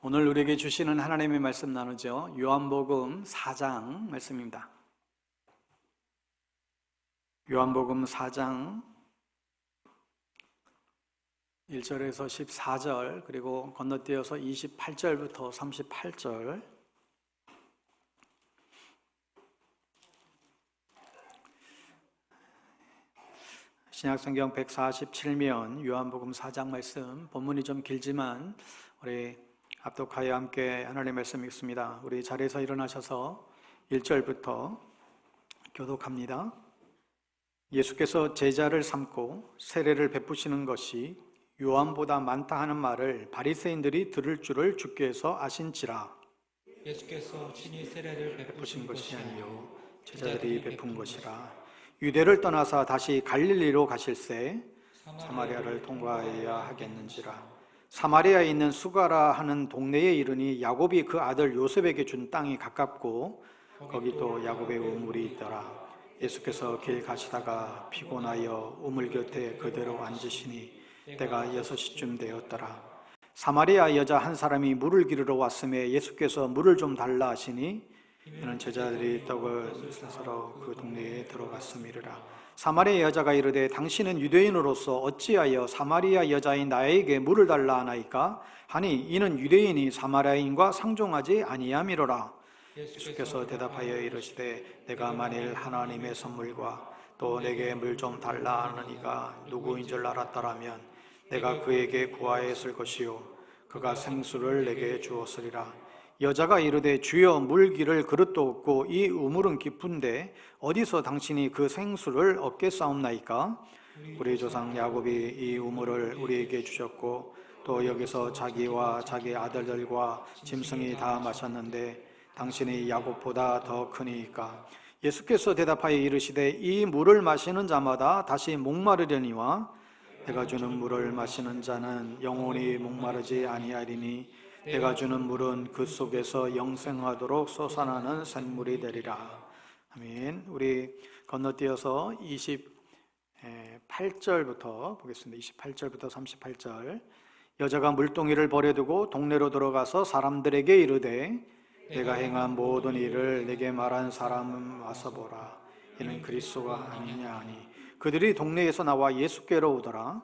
오늘 우리에게 주시는 하나님의 말씀 나누죠. 요한복음 4장 말씀입니다. 요한복음 4장 1절에서 14절 그리고 건너뛰어서 28절부터 38절. 신약성경 147면 요한복음 4장 말씀, 본문이 좀 길지만 우리 합독하여 함께 하나님의 말씀 읽습니다. 우리 자리에서 일어나셔서 1절부터 교독합니다. 예수께서 제자를 삼고 세례를 베푸시는 것이 요한보다 많다 하는 말을 바리새인들이 들을 줄을 주께서 아신지라. 예수께서 친히 세례를 베푸신 것이 아니요 제자들이 베푼 것이라. 유대를 떠나서 다시 갈릴리로 가실새 사마리아를 통과해야 하겠는지라. 사마리아에 있는 수가라 하는 동네에 이르니 야곱이 그 아들 요셉에게 준 땅이 가깝고 거기 또 야곱의 우물이 있더라. 예수께서 길 가시다가 피곤하여 우물 곁에 그대로 앉으시니 때가 6시쯤 되었더라. 사마리아 여자 한 사람이 물을 기르러 왔음에 예수께서 물을 좀 달라 하시니 이는 제자들이 떡을 사러 그 동네에 들어갔음이라. 사마리아 여자가 이르되 당신은 유대인으로서 어찌하여 사마리아 여자인 나에게 물을 달라 하나이까 하니 이는 유대인이 사마리아인과 상종하지 아니함이로라. 예수께서 대답하여 이르시되 내가 만일 하나님의 선물과 또 내게 물 좀 달라 하는 이가 누구인 줄 알았더라면 내가 그에게 구하였을 것이요 그가 생수를 내게 주었으리라. 여자가 이르되 주여 물기를 그릇도 없고 이 우물은 깊은데 어디서 당신이 그 생수를 얻겠사옵나이까? 우리 조상 야곱이 이 우물을 우리에게 주셨고 또 여기서 자기와 자기 아들들과 짐승이 다 마셨는데 당신이 야곱보다 더 크니이까? 예수께서 대답하여 이르시되 이 물을 마시는 자마다 다시 목마르려니와 내가 주는 물을 마시는 자는 영원히 목마르지 아니하리니 내가 주는 물은 그 속에서 영생하도록 솟아나는 샘물이 되리라. 아멘. 우리 건너뛰어서 28절부터 보겠습니다. 28절부터 38절. 여자가 물동이를 버려두고 동네로 들어가서 사람들에게 이르되 내가 행한 모든 일을 내게 말한 사람은 와서 보라. 이는 그리스도가 아니냐 하니 그들이 동네에서 나와 예수께로 오더라.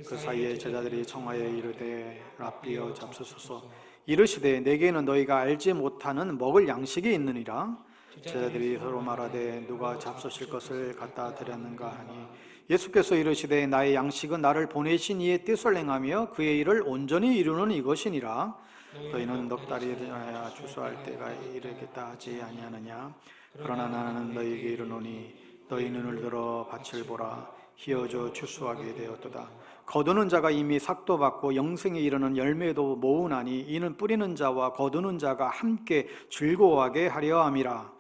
그 사이에 제자들이 청하여 이르되 랍비여 잡수소서. 이르시되 내게는 너희가 알지 못하는 먹을 양식이 있느니라. 제자들이 서로 말하되 누가 잡수실 것을 갖다 드렸는가 하니 예수께서 이르시되 나의 양식은 나를 보내신 이의 뜻을 행하며 그의 일을 온전히 이루는 이것이니라. 너희는 넉 달이 되어야 추수할 때가 이르겠다 하지 아니하느냐. 그러나 나는 너희에게 이르노니 너희 눈을 들어 밭을 보라. 희어져 추수하게 되었도다. 거두는 자가 이미 삭도 받고 영생에 이르는 열매도 모으나니 이는 뿌리는 자와 거두는 자가 함께 즐거워하게 하려 함이라.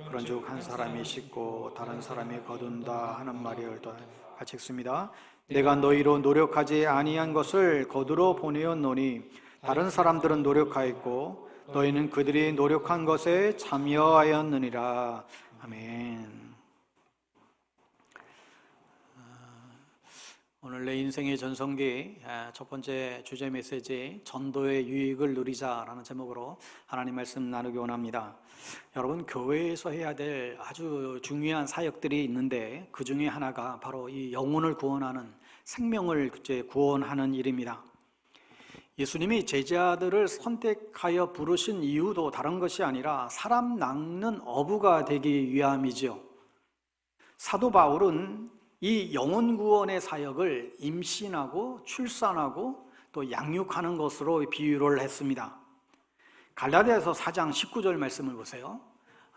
그런즉 한 사람이 씻고 다른 사람이 거둔다 하는 말이 옳다. 같이 읽습니다. 내가 너희로 노력하지 아니한 것을 거두러 보내었노니 다른 사람들은 노력하였고 너희는 그들이 노력한 것에 참여하였느니라. 아멘. 오늘 내 인생의 전성기 첫 번째 주제 메시지 전도의 유익을 누리자라는 제목으로 하나님 말씀 나누기 원합니다. 여러분, 교회에서 해야 될 아주 중요한 사역들이 있는데 그 중에 하나가 바로 이 영혼을 구원하는, 생명을 구원하는 일입니다. 예수님이 제자들을 선택하여 부르신 이유도 다른 것이 아니라 사람 낚는 어부가 되기 위함이죠. 사도 바울은 이 영혼 구원의 사역을 임신하고 출산하고 또 양육하는 것으로 비유를 했습니다. 갈라디아서 4장 19절 말씀을 보세요.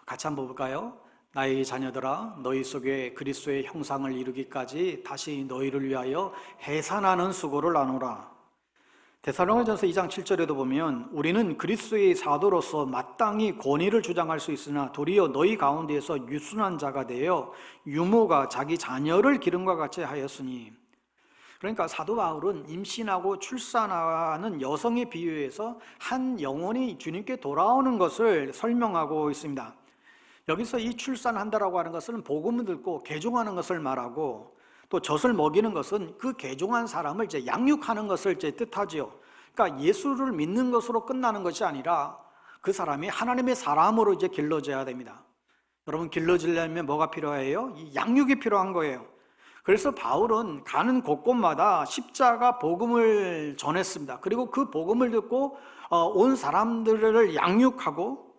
같이 한번 볼까요? 나의 자녀들아 너희 속에 그리스도의 형상을 이루기까지 다시 너희를 위하여 해산하는 수고를 나누라. 데살로니가전서 2장 7절에도 보면 우리는 그리스도의 사도로서 마땅히 권위를 주장할 수 있으나 도리어 너희 가운데에서 유순한 자가 되어 유모가 자기 자녀를 기름과 같이 하였으니. 그러니까 사도 바울은 임신하고 출산하는 여성에 비유해서 한 영혼이 주님께 돌아오는 것을 설명하고 있습니다. 여기서 이 출산한다라고 하는 것은 복음을 듣고 개종하는 것을 말하고 또 젖을 먹이는 것은 그 개종한 사람을 양육하는 것을 뜻하지요. 그러니까 예수를 믿는 것으로 끝나는 것이 아니라 그 사람이 하나님의 사람으로 이제 길러져야 됩니다. 여러분, 길러지려면 뭐가 필요해요? 이 양육이 필요한 거예요. 그래서 바울은 가는 곳곳마다 십자가 복음을 전했습니다. 그리고 그 복음을 듣고 온 사람들을 양육하고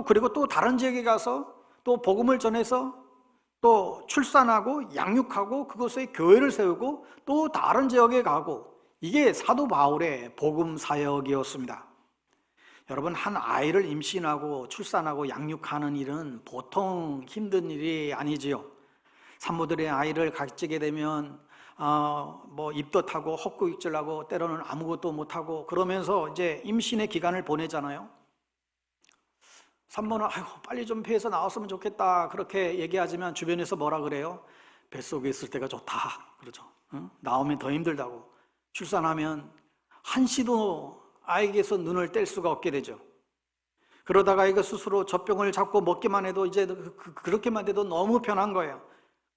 그리고 또 다른 지역에 가서 또 복음을 전해서 또 출산하고 양육하고 그곳에 교회를 세우고 또 다른 지역에 가고, 이게 사도 바울의 복음 사역이었습니다. 여러분, 한 아이를 임신하고 출산하고 양육하는 일은 보통 힘든 일이 아니지요. 산모들의 아이를 가지게 되면 입도 타고 헛구역질하고 때로는 아무것도 못하고 그러면서 이제 임신의 기간을 보내잖아요. 산모는 빨리 좀 배에서 나왔으면 좋겠다 그렇게 얘기하지만 주변에서 뭐라 그래요? 뱃속에 있을 때가 좋다 그러죠. 나오면 더 힘들다고. 출산하면 한시도 아이에게서 눈을 뗄 수가 없게 되죠. 그러다가 이거 스스로 젖병을 잡고 먹기만 해도 이제 그렇게만 돼도 너무 편한 거예요.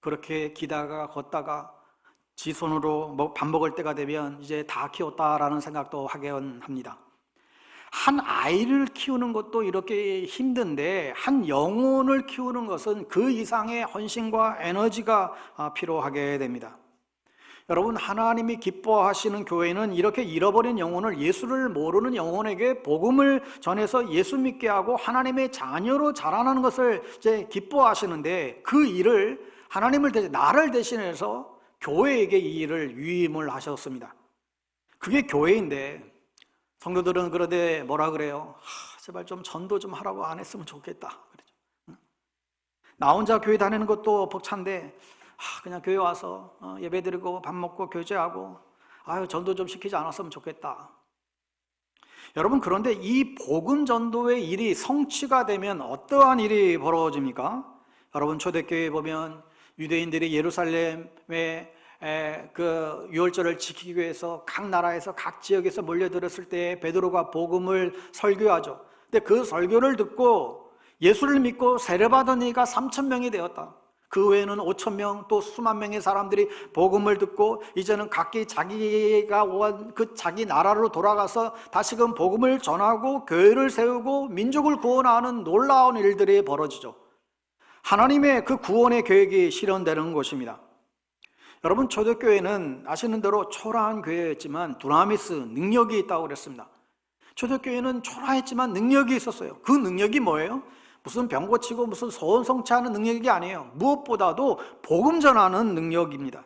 그렇게 기다가 걷다가 지 손으로 밥 먹을 때가 되면 이제 다 키웠다라는 생각도 하긴 합니다. 한 아이를 키우는 것도 이렇게 힘든데 한 영혼을 키우는 것은 그 이상의 헌신과 에너지가 필요하게 됩니다. 여러분, 하나님이 기뻐하시는 교회는 이렇게 잃어버린 영혼을, 예수를 모르는 영혼에게 복음을 전해서 예수 믿게 하고 하나님의 자녀로 자라나는 것을 이제 기뻐하시는데, 그 일을 나를 대신해서 교회에게 이 일을 위임을 하셨습니다. 그게 교회인데 성도들은 그런데 뭐라 그래요? 제발 좀 전도 좀 하라고 안 했으면 좋겠다. 나 혼자 교회 다니는 것도 벅찬데 그냥 교회 와서 예배드리고 밥 먹고 교제하고 전도 좀 시키지 않았으면 좋겠다. 여러분, 그런데 이 복음 전도의 일이 성취가 되면 어떠한 일이 벌어집니까? 여러분, 초대교회에 보면 유대인들이 예루살렘에 그 유월절을 지키기 위해서 각 나라에서 각 지역에서 몰려들었을 때 베드로가 복음을 설교하죠. 근데 그 설교를 듣고 예수를 믿고 세례받은 이가 3,000명이 되었다. 그 외에는 5,000명 또 수만 명의 사람들이 복음을 듣고 이제는 각기 자기가 온 그 자기 나라로 돌아가서 다시금 복음을 전하고 교회를 세우고 민족을 구원하는 놀라운 일들이 벌어지죠. 하나님의 그 구원의 계획이 실현되는 곳입니다. 여러분, 초대교회는 아시는 대로 초라한 교회였지만 두나미스, 능력이 있다고 그랬습니다. 초대교회는 초라했지만 능력이 있었어요. 그 능력이 뭐예요? 무슨 병 고치고 무슨 소원 성취하는 능력이 아니에요. 무엇보다도 복음 전하는 능력입니다.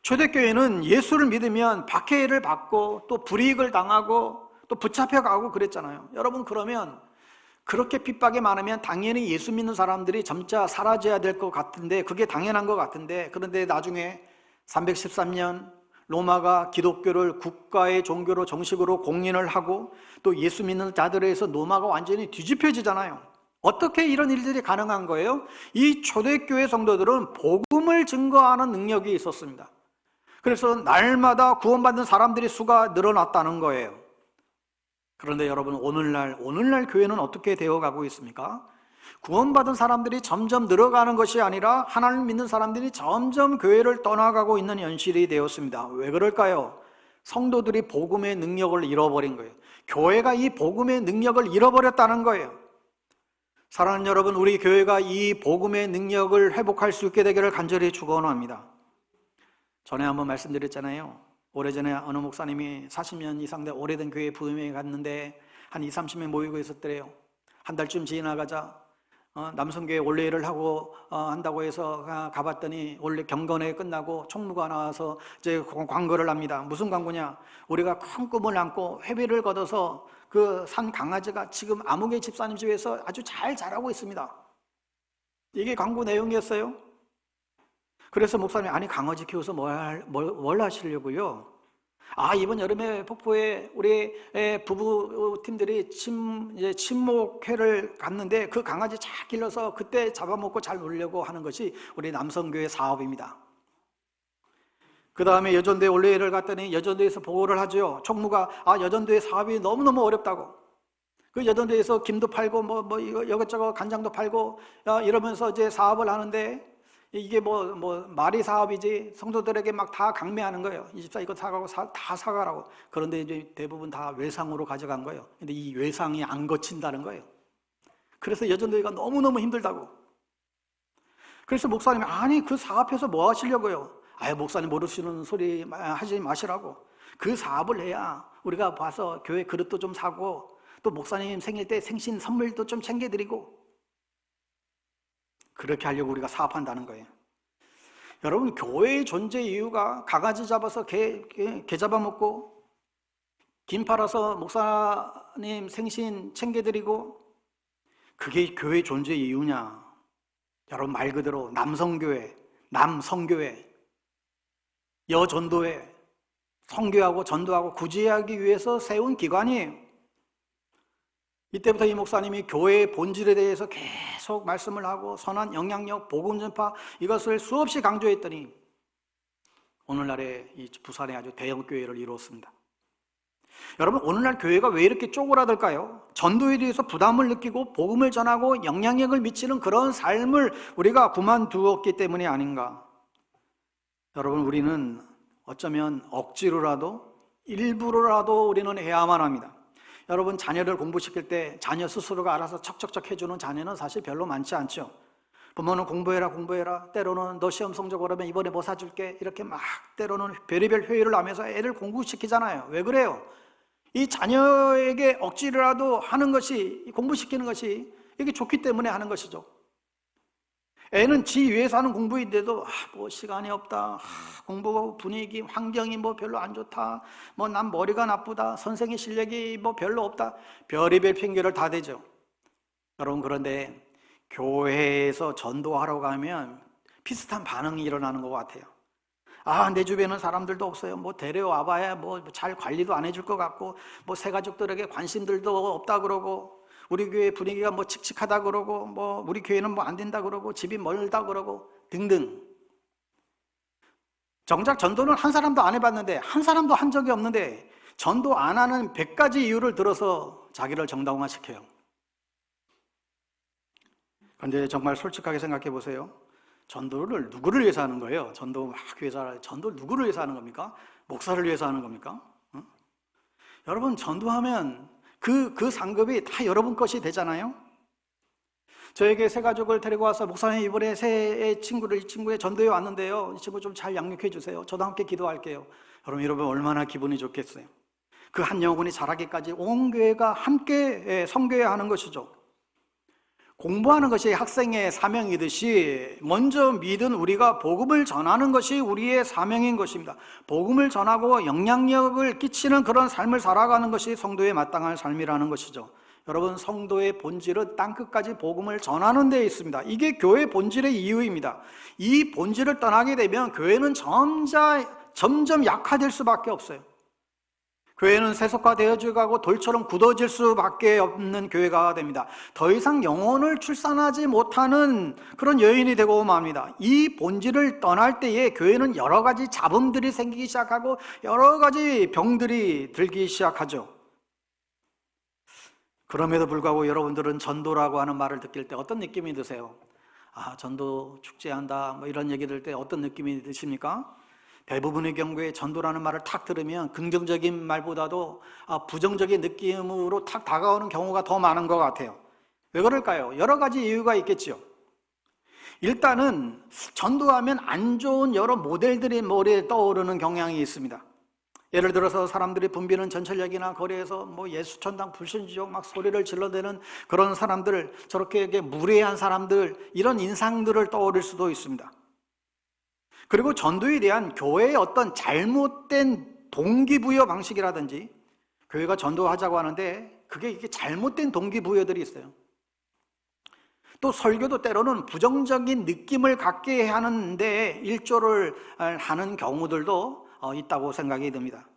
초대교회는 예수를 믿으면 박해를 받고 또 불이익을 당하고 또 붙잡혀가고 그랬잖아요. 여러분, 그러면 그렇게 핍박이 많으면 당연히 예수 믿는 사람들이 점차 사라져야 될 것 같은데, 그게 당연한 것 같은데, 그런데 나중에 313년 로마가 기독교를 국가의 종교로 정식으로 공인을 하고 또 예수 믿는 자들에 의해서 로마가 완전히 뒤집혀지잖아요. 어떻게 이런 일들이 가능한 거예요? 이 초대교회 성도들은 복음을 증거하는 능력이 있었습니다. 그래서 날마다 구원받는 사람들의 수가 늘어났다는 거예요. 그런데 여러분, 오늘날 교회는 어떻게 되어가고 있습니까? 구원받은 사람들이 점점 늘어가는 것이 아니라 하나님 믿는 사람들이 점점 교회를 떠나가고 있는 현실이 되었습니다. 왜 그럴까요? 성도들이 복음의 능력을 잃어버린 거예요. 교회가 이 복음의 능력을 잃어버렸다는 거예요. 사랑하는 여러분, 우리 교회가 이 복음의 능력을 회복할 수 있게 되기를 간절히 축원합니다. 전에 한번 말씀드렸잖아요. 오래전에 어느 목사님이 40년 이상 된 오래된 교회 부임에 갔는데 한 20, 30명 모이고 있었더래요. 한 달쯤 지나가자 남성교회 원례를 하고 한다고 해서 가봤더니 원래 경건회 끝나고 총무가 나와서 이제 광고를 합니다. 무슨 광고냐? 우리가 큰 꿈을 안고 회비를 걷어서 그 산 강아지가 지금 아무개 집사님 집에서 아주 잘 자라고 있습니다. 이게 광고 내용이었어요. 그래서 목사님이 아니 강아지 키워서 뭘 하시려고요? 이번 여름에 폭포에 우리 부부팀들이 친목회를 갔는데 그 강아지 잘 길러서 그때 잡아먹고 잘 놀려고 하는 것이 우리 남성교회 사업입니다. 그 다음에 여전도에 올레회를 갔더니 여전도에서 보고를 하죠. 총무가 여전도의 사업이 너무너무 어렵다고. 그 여전도에서 김도 팔고 이것저것 간장도 팔고 이러면서 이제 사업을 하는데 이게 말이 사업이지 성도들에게 막 다 강매하는 거예요. 이 집사 이거 사가고 다 사가라고. 그런데 이제 대부분 다 외상으로 가져간 거예요. 근데 이 외상이 안 거친다는 거예요. 그래서 여전도회가 너무너무 힘들다고. 그래서 목사님이 아니 그 사업해서 뭐 하시려고요? 아유 목사님 모르시는 소리 하지 마시라고. 그 사업을 해야 우리가 봐서 교회 그릇도 좀 사고 또 목사님 생일 때 생신 선물도 좀 챙겨드리고 그렇게 하려고 우리가 사업한다는 거예요. 여러분 교회의 존재 이유가 강아지 잡아서 개 잡아먹고 김 팔아서 목사님 생신 챙겨드리고 그게 교회 존재 이유냐? 여러분 말 그대로 남성교회, 남성교회, 여전도회 선교하고 전도하고 구제하기 위해서 세운 기관이에요. 이때부터 이 목사님이 교회의 본질에 대해서 계속 말씀을 하고 선한 영향력, 복음 전파 이것을 수없이 강조했더니 오늘날의 이 부산에 아주 대형 교회를 이루었습니다. 여러분 오늘날 교회가 왜 이렇게 쪼그라들까요? 전도에 대해서 부담을 느끼고 복음을 전하고 영향력을 미치는 그런 삶을 우리가 그만두었기 때문이 아닌가. 여러분 우리는 어쩌면 억지로라도 일부러라도 우리는 해야만 합니다. 여러분 자녀를 공부시킬 때 자녀 스스로가 알아서 척척척 해주는 자녀는 사실 별로 많지 않죠. 부모는 공부해라 때로는 너 시험 성적 오르면 이번에 뭐 사줄게 이렇게 막 때로는 별의별 회의를 하면서 애를 공부시키잖아요. 왜 그래요? 이 자녀에게 억지로라도 하는 것이 공부시키는 것이 이게 좋기 때문에 하는 것이죠. 애는 지 위해서 하는 공부인데도 뭐 시간이 없다, 공부 분위기 환경이 뭐 별로 안 좋다, 뭐 난 머리가 나쁘다, 선생의 실력이 뭐 별로 없다, 별의별 핑계를 다 대죠. 여러분 그런데 교회에서 전도하러 가면 비슷한 반응이 일어나는 것 같아요. 내 주변에는 사람들도 없어요. 뭐 데려와봐야 뭐 잘 관리도 안 해줄 것 같고 뭐 새가족들에게 관심들도 없다 그러고 우리 교회 분위기가 뭐 칙칙하다 그러고 뭐 우리 교회는 뭐 안 된다 그러고 집이 멀다 그러고 등등. 정작 전도는 한 사람도 안 해봤는데 한 사람도 한 적이 없는데 전도 안 하는 100가지 이유를 들어서 자기를 정당화시켜요. 그런데 정말 솔직하게 생각해 보세요. 전도를 누구를 위해서 하는 거예요? 전도를 누구를 위해서 하는 겁니까? 목사를 위해서 하는 겁니까? 여러분 전도하면 그 상급이 다 여러분 것이 되잖아요. 저에게 새 가족을 데리고 와서 목사님 이번에 새 친구의 전도에 왔는데요, 이 친구 좀 잘 양육해 주세요. 저도 함께 기도할게요. 여러분 얼마나 기분이 좋겠어요. 그 한 영혼이 자라기까지 온 교회가 함께 섬겨야 하는 것이죠. 공부하는 것이 학생의 사명이듯이 먼저 믿은 우리가 복음을 전하는 것이 우리의 사명인 것입니다. 복음을 전하고 영향력을 끼치는 그런 삶을 살아가는 것이 성도의 마땅한 삶이라는 것이죠. 여러분 성도의 본질은 땅끝까지 복음을 전하는 데 있습니다. 이게 교회의 본질의 이유입니다. 이 본질을 떠나게 되면 교회는 점점 약화될 수밖에 없어요. 교회는 세속화되어져 가고 돌처럼 굳어질 수밖에 없는 교회가 됩니다. 더 이상 영혼을 출산하지 못하는 그런 여인이 되고 맙니다. 이 본질을 떠날 때에 교회는 여러 가지 잡음들이 생기기 시작하고 여러 가지 병들이 들기 시작하죠. 그럼에도 불구하고 여러분들은 전도라고 하는 말을 듣길 때 어떤 느낌이 드세요? 전도 축제한다 뭐 이런 얘기 들을 때 어떤 느낌이 드십니까? 대부분의 경우에 전도라는 말을 탁 들으면 긍정적인 말보다도 부정적인 느낌으로 탁 다가오는 경우가 더 많은 것 같아요. 왜 그럴까요? 여러 가지 이유가 있겠죠. 일단은 전도하면 안 좋은 여러 모델들이 머리에 떠오르는 경향이 있습니다. 예를 들어서 사람들이 붐비는 전철역이나 거리에서 뭐 예수천당 불신지옥 막 소리를 질러대는 그런 사람들, 저렇게 무례한 사람들, 이런 인상들을 떠올릴 수도 있습니다. 그리고 전도에 대한 교회의 어떤 잘못된 동기부여 방식이라든지, 교회가 전도하자고 하는데 그게 이게 잘못된 동기부여들이 있어요. 또 설교도 때로는 부정적인 느낌을 갖게 하는데 일조를 하는 경우들도 있다고 생각이 듭니다.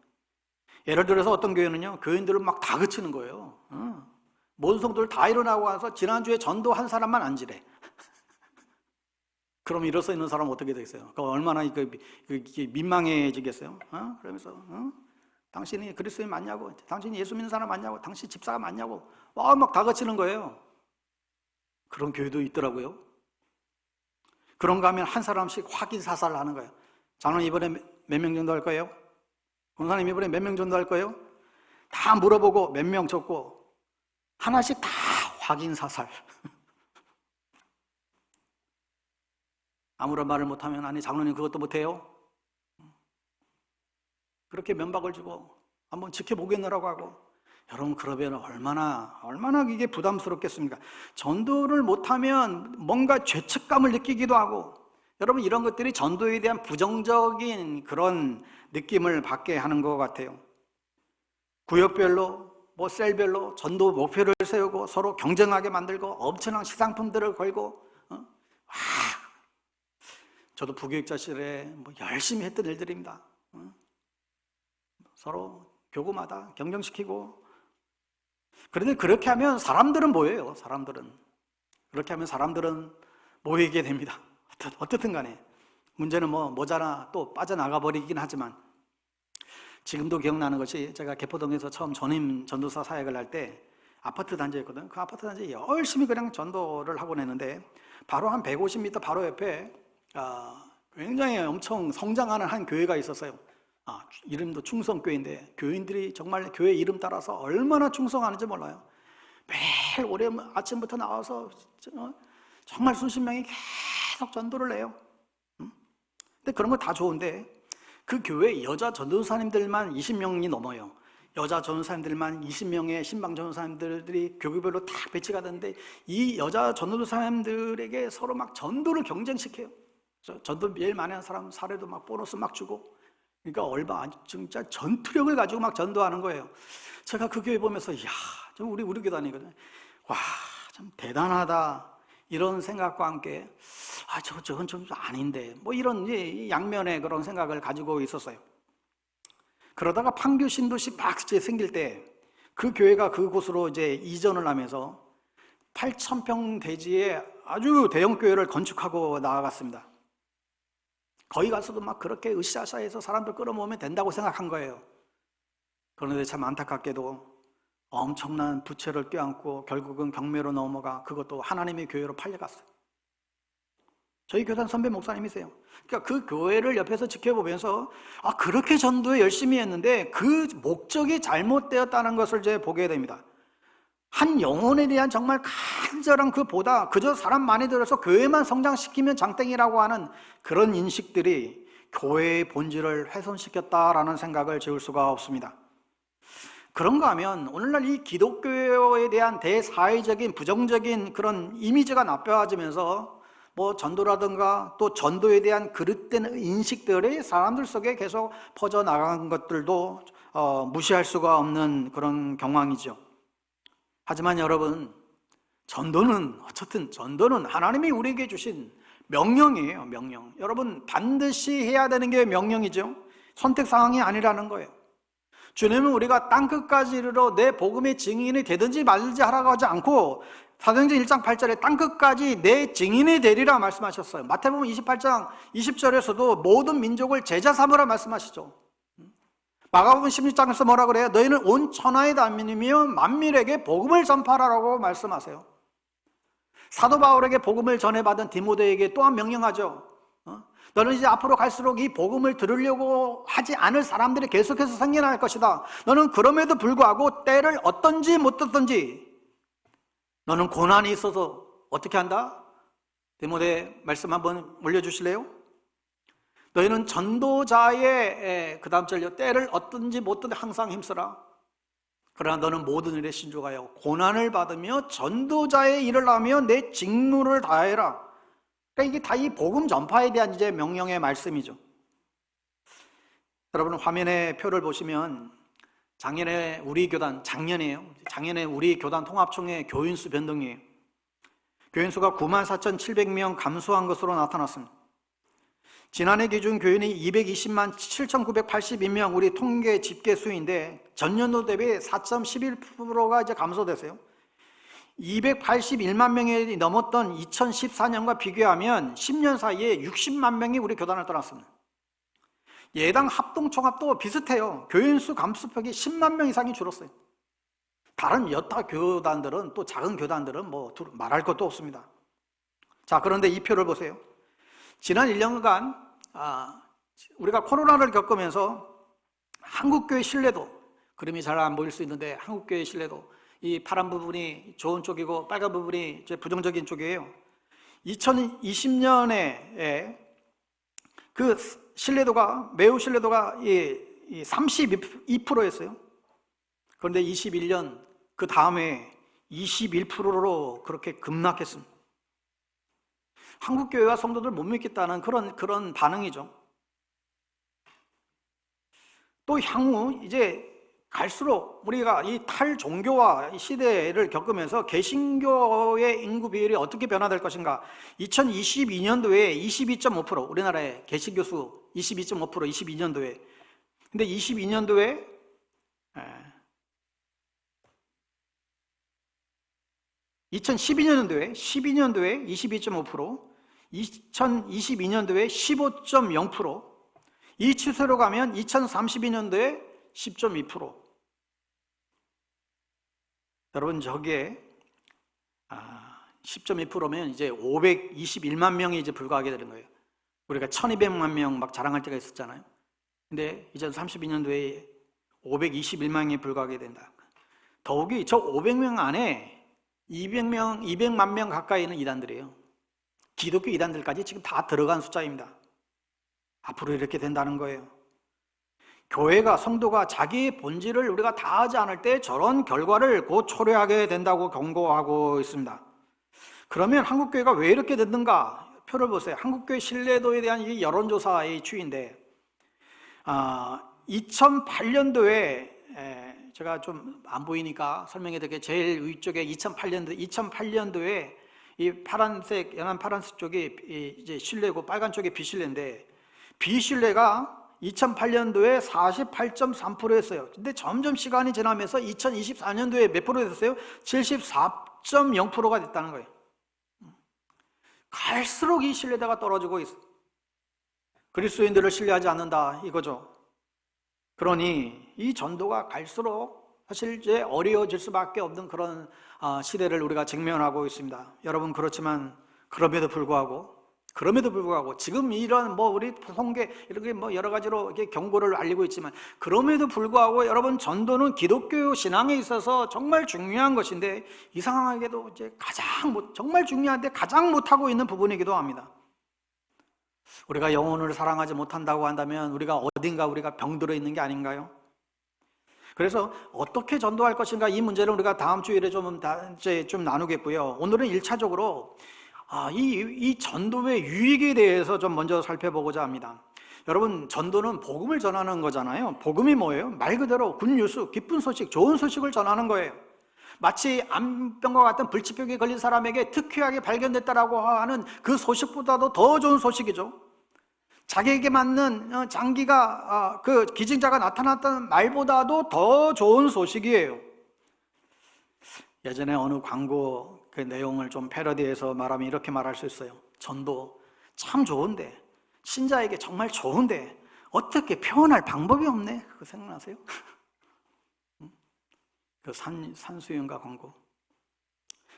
예를 들어서 어떤 교회는요, 교인들을 막 다그치는 거예요. 모든 성도들 다 일어나고 와서 지난주에 전도한 사람만 앉으래. 그럼 일어서 있는 사람은 어떻게 되겠어요? 얼마나 민망해지겠어요? 그러면서 당신이 그리스도인 맞냐고, 당신이 예수 믿는 사람 맞냐고, 당신 집사가 맞냐고 막 다그치는 거예요. 그런 교회도 있더라고요. 그런가 하면 한 사람씩 확인 사살을 하는 거예요. 장로님 이번에 몇 명 정도 할 거예요? 권사님 이번에 몇 명 정도 할 거예요? 다 물어보고 몇 명 적고 하나씩 다 확인 사살. 아무런 말을 못하면 아니 장로님 그것도 못해요? 그렇게 면박을 주고 한번 지켜보겠느라고 하고, 여러분 그러면 얼마나 이게 부담스럽겠습니까? 전도를 못하면 뭔가 죄책감을 느끼기도 하고, 여러분 이런 것들이 전도에 대한 부정적인 그런 느낌을 받게 하는 것 같아요. 구역별로 셀별로 전도 목표를 세우고 서로 경쟁하게 만들고 엄청난 시상품들을 걸고, 저도 부교육자 시절에 열심히 했던 일들입니다. 서로 교구마다 경쟁시키고. 그런데 그렇게 하면 사람들은 뭐예요? 그렇게 하면 사람들은 모이게 됩니다. 어떻든 간에 문제는 모자라 또 빠져나가 버리긴 하지만, 지금도 기억나는 것이 제가 개포동에서 처음 전임 전도사 사역을 할 때 아파트 단지였거든요. 그 아파트 단지에 열심히 그냥 전도를 하고 내는데, 바로 한 150m 바로 옆에 굉장히 엄청 성장하는 한 교회가 있었어요. 이름도 충성교회인데 교인들이 정말 교회 이름 따라서 얼마나 충성하는지 몰라요. 매일 오래 아침부터 나와서 정말 수십 명이 계속 전도를 해요. 근데 그런 거 다 좋은데 그 교회 여자 전도사님들만 20명이 넘어요. 여자 전도사님들만 20명의 신방 전도사님들이 교구별로 다 배치가 되는데, 이 여자 전도사님들에게 서로 막 전도를 경쟁시켜요. 전도 제일 많이 하는 사람 사례도 막 보너스 막 주고, 그러니까 진짜 전투력을 가지고 막 전도하는 거예요. 제가 그 교회 보면서 우리 교단이거든요. 와, 참 대단하다 이런 생각과 함께 저건 좀 아닌데 이런 양면의 그런 생각을 가지고 있었어요. 그러다가 판교 신도시 막 생길 때 그 교회가 그곳으로 이제 이전을 하면서 8,000평 대지에 아주 대형 교회를 건축하고 나아갔습니다. 거기 가서도 막 그렇게 으쌰으쌰해서 사람들 끌어모으면 된다고 생각한 거예요. 그런데 참 안타깝게도 엄청난 부채를 껴안고 결국은 경매로 넘어가 그것도 하나님의 교회로 팔려갔어요. 저희 교단 선배 목사님이세요. 그러니까 그 교회를 옆에서 지켜보면서 그렇게 전도에 열심히 했는데 그 목적이 잘못되었다는 것을 이제 보게 됩니다. 한 영혼에 대한 정말 간절한 그보다 그저 사람 많이 들어서 교회만 성장시키면 장땡이라고 하는 그런 인식들이 교회의 본질을 훼손시켰다라는 생각을 지울 수가 없습니다. 그런가 하면 오늘날 이 기독교에 대한 대사회적인 부정적인 그런 이미지가 나빠지면서 전도라든가 또 전도에 대한 그릇된 인식들이 사람들 속에 계속 퍼져나간 것들도 무시할 수가 없는 그런 경황이죠. 하지만 여러분, 전도는 하나님이 우리에게 주신 명령이에요. 명령. 여러분 반드시 해야 되는 게 명령이죠. 선택사항이 아니라는 거예요. 주님은 우리가 땅끝까지 이르러 내 복음의 증인이 되든지 말든지 하라고 하지 않고 사도행전 1장 8절에 땅끝까지 내 증인이 되리라 말씀하셨어요. 마태복음 28장 20절에서도 모든 민족을 제자 삼으라 말씀하시죠. 마가복음 16장에서 뭐라 그래요? 너희는 온 천하에 다니며 만민에게 복음을 전파하라고 말씀하세요. 사도 바울에게 복음을 전해받은 디모데에게 또한 명령하죠. 너는 이제 앞으로 갈수록 이 복음을 들으려고 하지 않을 사람들이 계속해서 생겨날 것이다. 너는 그럼에도 불구하고 때를 어떤지 못 듣든지 너는 고난이 있어서 어떻게 한다? 디모데 말씀 한번 올려주실래요? 너희는 전도자의 그 다음 절요 때를 어떤지 못 듣든지 항상 힘쓰라. 그러나 너는 모든 일에 신중하여 고난을 받으며 전도자의 일을 하며 내 직무를 다해라. 그러니까 이게 다 이 복음 전파에 대한 이제 명령의 말씀이죠. 여러분 화면에 표를 보시면 작년에 우리 교단 통합총회 교인수 변동이에요. 교인수가 94,700명 감소한 것으로 나타났습니다. 지난해 기준 교인이 220만 7,982명 우리 통계 집계 수인데 전년도 대비 4.11%가 이제 감소됐어요. 281만 명이 넘었던 2014년과 비교하면 10년 사이에 60만 명이 우리 교단을 떠났습니다. 예당 합동총합도 비슷해요. 교인수 감소폭이 10만 명 이상이 줄었어요. 다른 여타 교단들은 또 작은 교단들은 말할 것도 없습니다. 자, 그런데 이 표를 보세요. 지난 1년간 우리가 코로나를 겪으면서 한국교회 신뢰도, 그림이 잘 안 보일 수 있는데 한국교회 신뢰도, 이 파란 부분이 좋은 쪽이고 빨간 부분이 이제 부정적인 쪽이에요. 2020년에 그 신뢰도가, 매우 신뢰도가 32%였어요. 그런데 21년 그 다음에 21%로 그렇게 급락했습니다. 한국교회와 성도들 못 믿겠다는 그런 반응이죠. 또 향후 이제 갈수록 우리가 이 탈종교화 시대를 겪으면서 개신교의 인구 비율이 어떻게 변화될 것인가. 2022년도에 22.5%, 우리나라의 개신교 수 22.5%, 22년도에. 근데 22년도에 2012년도에 22.5%, 2022년도에 15.0%, 이 추세로 가면 2032년도에 10.2%. 여러분, 저기에 10.2%면 이제 521만 명이 이제 불과하게 되는 거예요. 우리가 1200만 명 막 자랑할 때가 있었잖아요. 근데 2032년도에 521만 명이 불과하게 된다. 더욱이 저 500명 안에 200만 명 가까이는 이단들이에요. 기독교 이단들까지 지금 다 들어간 숫자입니다. 앞으로 이렇게 된다는 거예요. 교회가, 성도가 자기의 본질을 우리가 다하지 않을 때 저런 결과를 곧 초래하게 된다고 경고하고 있습니다. 그러면 한국교회가 왜 이렇게 됐는가? 표를 보세요. 한국교회 신뢰도에 대한 이 여론조사의 추이인데 2008년도에 제가 좀 안 보이니까 설명해 드릴게요. 제일 위쪽에 2008년도에 이 파란색, 연한 파란색 쪽이 이제 신뢰고 빨간 쪽이 비신뢰인데, 비신뢰가 2008년도에 48.3%였어요. 근데 점점 시간이 지나면서 2024년도에 몇 프로 됐어요? 74.0%가 됐다는 거예요. 갈수록 이 신뢰도가 떨어지고 있어요. 그리스도인들을 신뢰하지 않는다 이거죠. 그러니 이 전도가 갈수록 사실 이제 어려워질 수밖에 없는 그런 시대를 우리가 직면하고 있습니다. 여러분, 그렇지만 그럼에도 불구하고 지금 이런 우리 통계 이렇게 여러 가지로 이렇게 경고를 알리고 있지만, 그럼에도 불구하고 여러분, 전도는 기독교 신앙에 있어서 정말 중요한 것인데 이상하게도 이제 정말 중요한데 가장 못하고 있는 부분이기도 합니다. 우리가 영혼을 사랑하지 못한다고 한다면 우리가 병들어 있는 게 아닌가요? 그래서 어떻게 전도할 것인가, 이 문제를 우리가 다음 주일에 좀 나누겠고요. 오늘은 1차적으로 이 전도의 유익에 대해서 좀 먼저 살펴보고자 합니다. 여러분, 전도는 복음을 전하는 거잖아요. 복음이 뭐예요? 말 그대로 굿뉴스, 기쁜 소식, 좋은 소식을 전하는 거예요. 마치 암병과 같은 불치병에 걸린 사람에게 특효약이 발견됐다라고 하는 그 소식보다도 더 좋은 소식이죠. 자기에게 맞는 장기가 그 기증자가 나타났다는 말보다도 더 좋은 소식이에요. 예전에 어느 광고 그 내용을 좀 패러디해서 말하면 이렇게 말할 수 있어요. 전도 참 좋은데, 신자에게 정말 좋은데 어떻게 표현할 방법이 없네. 그거 생각나세요? 그 산수유인가 광고.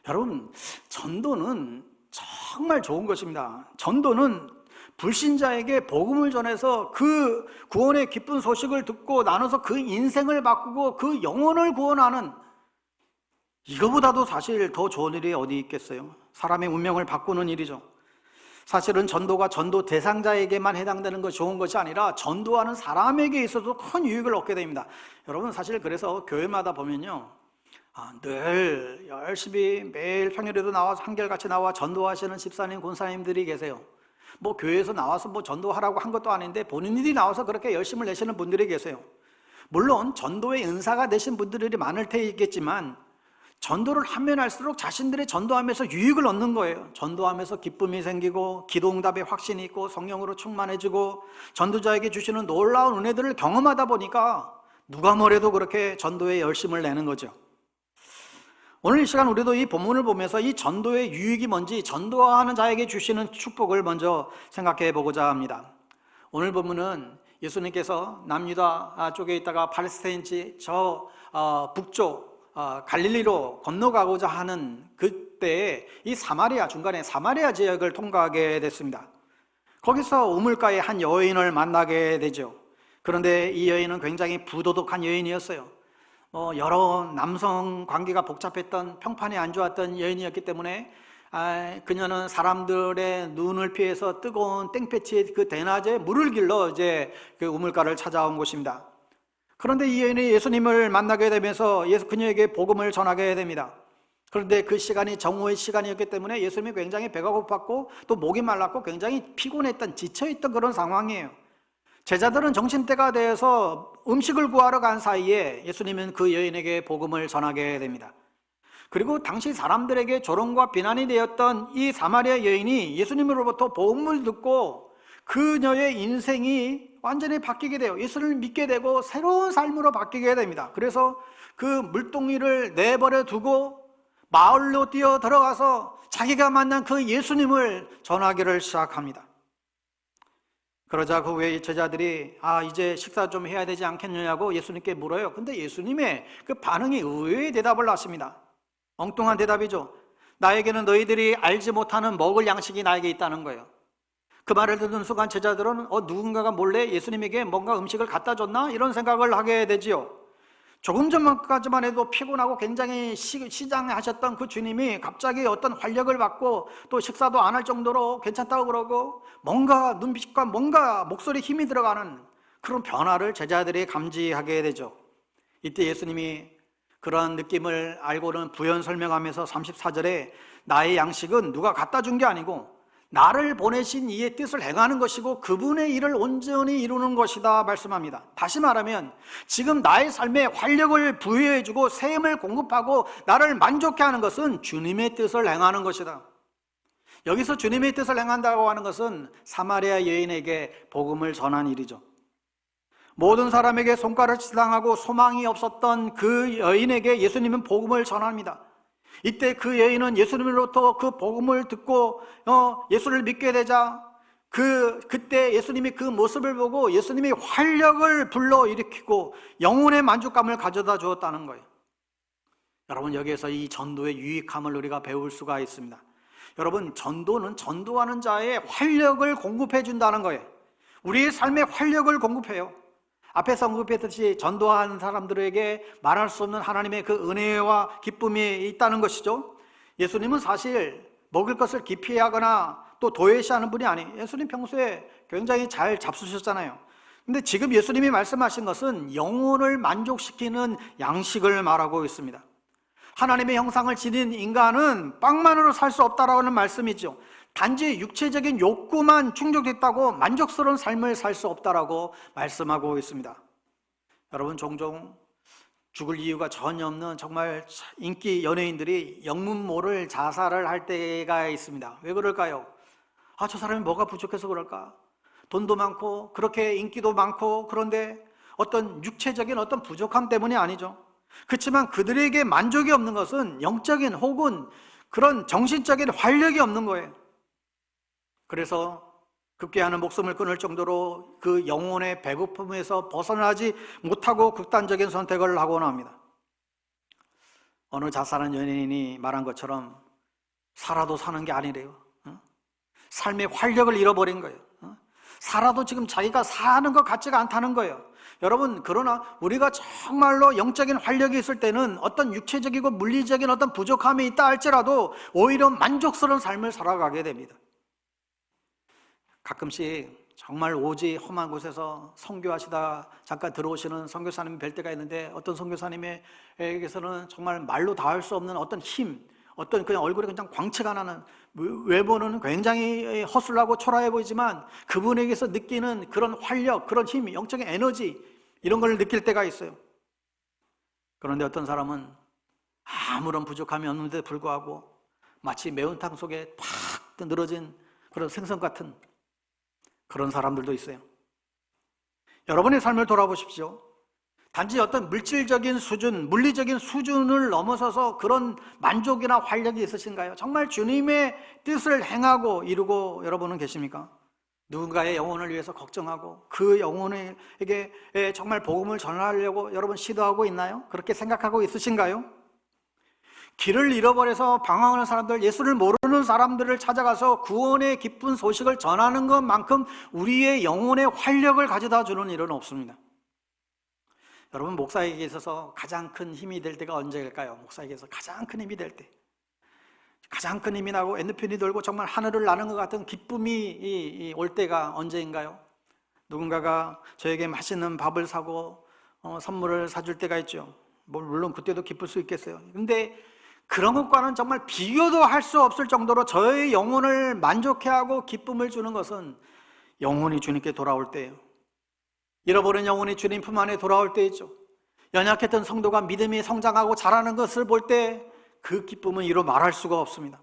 여러분, 전도는 정말 좋은 것입니다. 전도는 불신자에게 복음을 전해서 그 구원의 기쁜 소식을 듣고 나눠서 그 인생을 바꾸고 그 영혼을 구원하는, 이거보다도 사실 더 좋은 일이 어디 있겠어요? 사람의 운명을 바꾸는 일이죠. 사실은 전도가 전도 대상자에게만 해당되는 것이 좋은 것이 아니라 전도하는 사람에게 있어도 큰 유익을 얻게 됩니다. 여러분, 사실 그래서 교회마다 보면요, 늘 열심히 매일 평일에도 나와서 한결같이 나와 전도하시는 집사님, 권사님들이 계세요. 교회에서 나와서 전도하라고 한 것도 아닌데 본인들이 나와서 그렇게 열심을 내시는 분들이 계세요. 물론 전도의 은사가 되신 분들이 많을 테겠지만 전도를 하면 할수록 자신들의 전도하면서 유익을 얻는 거예요. 전도하면서 기쁨이 생기고 기도응답에 확신이 있고 성령으로 충만해지고 전도자에게 주시는 놀라운 은혜들을 경험하다 보니까 누가 뭐래도 그렇게 전도에 열심을 내는 거죠. 오늘 이 시간 우리도 이 본문을 보면서 이 전도의 유익이 뭔지, 전도하는 자에게 주시는 축복을 먼저 생각해 보고자 합니다. 오늘 본문은 예수님께서 남유다 쪽에 있다가 팔레스타인지 저 북쪽 갈릴리로 건너가고자 하는 그때에 이 중간에 사마리아 지역을 통과하게 됐습니다. 거기서 우물가에 한 여인을 만나게 되죠. 그런데 이 여인은 굉장히 부도덕한 여인이었어요. 여러 남성 관계가 복잡했던, 평판이 안 좋았던 여인이었기 때문에 그녀는 사람들의 눈을 피해서 뜨거운 땡볕의 그 대낮에 물을 길러 이제 그 우물가를 찾아온 곳입니다. 그런데 이 여인이 예수님을 만나게 되면서 그녀에게 복음을 전하게 됩니다. 그런데 그 시간이 정오의 시간이었기 때문에 예수님이 굉장히 배가 고팠고 또 목이 말랐고 굉장히 피곤했던, 지쳐있던 그런 상황이에요. 제자들은 정신때가 되어서 음식을 구하러 간 사이에 예수님은 그 여인에게 복음을 전하게 됩니다. 그리고 당시 사람들에게 조롱과 비난이 되었던 이 사마리아 여인이 예수님으로부터 복음을 듣고 그녀의 인생이 완전히 바뀌게 돼요. 예수를 믿게 되고 새로운 삶으로 바뀌게 됩니다. 그래서 그 물동이를 내버려 두고 마을로 뛰어 들어가서 자기가 만난 그 예수님을 전하기를 시작합니다. 그러자 그 후에 제자들이 이제 식사 좀 해야 되지 않겠느냐고 예수님께 물어요. 근데 예수님의 그 반응이 의외의 대답을 하십니다. 엉뚱한 대답이죠. 나에게는 너희들이 알지 못하는 먹을 양식이 나에게 있다는 거예요. 그 말을 듣는 순간 제자들은 누군가가 몰래 예수님에게 뭔가 음식을 갖다 줬나? 이런 생각을 하게 되지요. 조금 전까지만 해도 피곤하고 굉장히 시장하셨던 그 주님이 갑자기 어떤 활력을 받고 또 식사도 안 할 정도로 괜찮다고 그러고 뭔가 눈빛과 뭔가 목소리에 힘이 들어가는 그런 변화를 제자들이 감지하게 되죠. 이때 예수님이 그런 느낌을 알고는 부연 설명하면서 34절에 나의 양식은 누가 갖다 준 게 아니고 나를 보내신 이의 뜻을 행하는 것이고 그분의 일을 온전히 이루는 것이다 말씀합니다. 다시 말하면 지금 나의 삶에 활력을 부여해주고 새 힘을 공급하고 나를 만족해 하는 것은 주님의 뜻을 행하는 것이다. 여기서 주님의 뜻을 행한다고 하는 것은 사마리아 여인에게 복음을 전한 일이죠. 모든 사람에게 손가락질 당하고 소망이 없었던 그 여인에게 예수님은 복음을 전합니다. 이때 그 여인은 예수님으로부터 그 복음을 듣고 예수를 믿게 되자 그때 예수님이 그 모습을 보고 예수님이 활력을 불러일으키고 영혼의 만족감을 가져다 주었다는 거예요. 여러분, 여기에서 이 전도의 유익함을 우리가 배울 수가 있습니다. 여러분, 전도는 전도하는 자의 활력을 공급해 준다는 거예요. 우리의 삶에 활력을 공급해요. 앞에서 언급했듯이 전도하는 사람들에게 말할 수 없는 하나님의 그 은혜와 기쁨이 있다는 것이죠. 예수님은 사실 먹을 것을 기피하거나 또 도외시하는 분이 아니에요. 예수님 평소에 굉장히 잘 잡수셨잖아요. 근데 지금 예수님이 말씀하신 것은 영혼을 만족시키는 양식을 말하고 있습니다. 하나님의 형상을 지닌 인간은 빵만으로 살 수 없다라는 말씀이죠. 단지 육체적인 욕구만 충족됐다고 만족스러운 삶을 살 수 없다라고 말씀하고 있습니다. 여러분, 종종 죽을 이유가 전혀 없는 정말 인기 연예인들이 영문모를 자살을 할 때가 있습니다. 왜 그럴까요? 저 사람이 뭐가 부족해서 그럴까? 돈도 많고 그렇게 인기도 많고 그런데 어떤 육체적인 어떤 부족함 때문이 아니죠. 그렇지만 그들에게 만족이 없는 것은 영적인 혹은 그런 정신적인 활력이 없는 거예요. 그래서 급기야는 목숨을 끊을 정도로 그 영혼의 배고픔에서 벗어나지 못하고 극단적인 선택을 하곤 합니다. 어느 자살한 연예인이 말한 것처럼 살아도 사는 게 아니래요. 삶의 활력을 잃어버린 거예요. 살아도 지금 자기가 사는 것 같지가 않다는 거예요. 여러분, 그러나 우리가 정말로 영적인 활력이 있을 때는 어떤 육체적이고 물리적인 어떤 부족함이 있다 할지라도 오히려 만족스러운 삶을 살아가게 됩니다. 가끔씩 정말 오지 험한 곳에서 선교하시다 잠깐 들어오시는 선교사님이 뵐 때가 있는데 어떤 선교사님에게서는 정말 말로 다 할 수 없는 어떤 힘, 어떤 그냥 얼굴에 그냥 광채가 나는, 외모는 굉장히 허술하고 초라해 보이지만 그분에게서 느끼는 그런 활력, 그런 힘, 영적인 에너지 이런 걸 느낄 때가 있어요. 그런데 어떤 사람은 아무런 부족함이 없는데 불구하고 마치 매운탕 속에 팍 늘어진 그런 생선 같은 그런 사람들도 있어요. 여러분의 삶을 돌아보십시오. 단지 어떤 물질적인 수준, 물리적인 수준을 넘어서서 그런 만족이나 활력이 있으신가요? 정말 주님의 뜻을 행하고 이루고 여러분은 계십니까? 누군가의 영혼을 위해서 걱정하고 그 영혼에게 정말 복음을 전하려고 여러분 시도하고 있나요? 그렇게 생각하고 있으신가요? 길을 잃어버려서 방황하는 사람들, 예수를 모르는 사람들을 찾아가서 구원의 기쁜 소식을 전하는 것만큼 우리의 영혼의 활력을 가져다 주는 일은 없습니다. 여러분, 목사에게 있어서 가장 큰 힘이 될 때가 언제일까요? 목사에게서 가장 큰 힘이 될 때, 가장 큰 힘이 나고 엔도핀이 돌고 정말 하늘을 나는 것 같은 기쁨이 올 때가 언제인가요? 누군가가 저에게 맛있는 밥을 사고 선물을 사줄 때가 있죠. 물론 그때도 기쁠 수 있겠어요. 근데 그런 것과는 정말 비교도 할 수 없을 정도로 저의 영혼을 만족해하고 기쁨을 주는 것은 영혼이 주님께 돌아올 때예요. 잃어버린 영혼이 주님 품 안에 돌아올 때이죠. 연약했던 성도가 믿음이 성장하고 자라는 것을 볼 때 그 기쁨은 이루 말할 수가 없습니다.